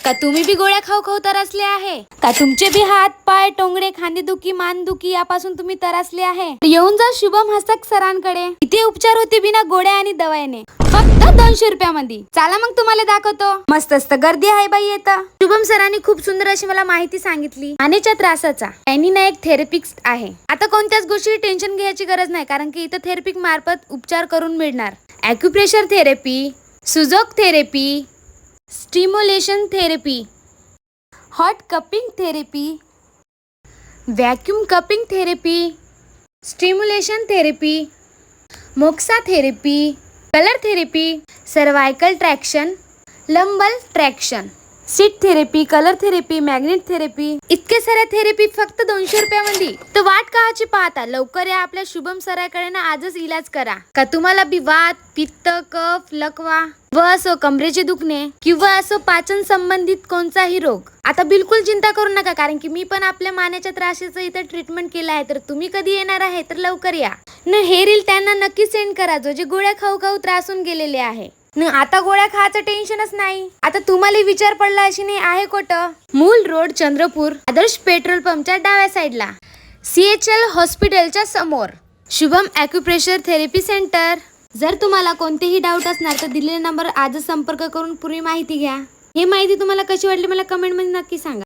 का तुम्ही बी गोळ्या खाऊ खाऊ त्रसले आहे? का तुमचे बी हात पाय टोंगडे खांदेदुखी मानदुखी यापासून तुम्ही त्रसले आहे? येऊन जा शुभम हस्तक सरांकडे. इथे उपचार होते बिना गोळ्या आणि दवाईने, फक्त 200 रुपयामध्ये. चला मग तुम्हाला दाखवतो. मस्त गर्दी आहे बाई येतं. शुभम सरांनी खूप सुंदर अशी मला माहिती सांगितली मानेच्या त्रासाचा. त्यांनी ना एक थेरपिस्ट आहे. आता कोणत्याच गोष्टी टेन्शन घ्यायची गरज नाही, कारण की इथं थेरपिक मार्फत उपचार करून मिळणार. Acupressure therapy, sujok therapy, stimulation therapy, hot cupping therapy, vacuum cupping therapy, stimulation therapy, moxa therapy, colour therapy, cervical traction, lumbar traction, seat therapy, colour therapy, magnet therapy, इतके साऱ्या थेरपी फक्त 200 रुपयामध्ये. तर वाट काहाची पाहता, लवकर या आपल्या शुभम सराकडे ना आजच इलाज करा. का तुम्हाला बी वात, पित्त, कफ, लकवा व असो कमरेचे दुखणे किंवा असो पाचन संबंधित कोणताही रोग, आता बिलकुल चिंता करू नका, कारण की मी पण आपल्या मानेच्या त्रासाचं इथं ट्रीटमेंट केलं आहे. तर तुम्ही कधी येणार आहे तर लवकर या न. हे रील त्यांना नक्की सेंड करा जो जे गोळ्या खाऊ खाऊ त्रासून गेलेले आहे न. आता गोळ्या खायचं टेन्शनच नाही. आता तुम्हाला विचार पडला अशी नाही आहे कुठं? मूल रोड, चंद्रपूर, आदर्श पेट्रोल पंपच्या डाव्या साईडला, CHL हॉस्पिटलच्या समोर, शुभम ॲक्युप्रेशर थेरपी सेंटर. जर तुम्हाला कोणतेही डाऊट असणार तर दिलेल्या नंबर आजच संपर्क करून पुरी माहिती घ्या. ही माहिती तुम्हाला कशी वाटली मला कमेंटमध्ये नक्की सांगा.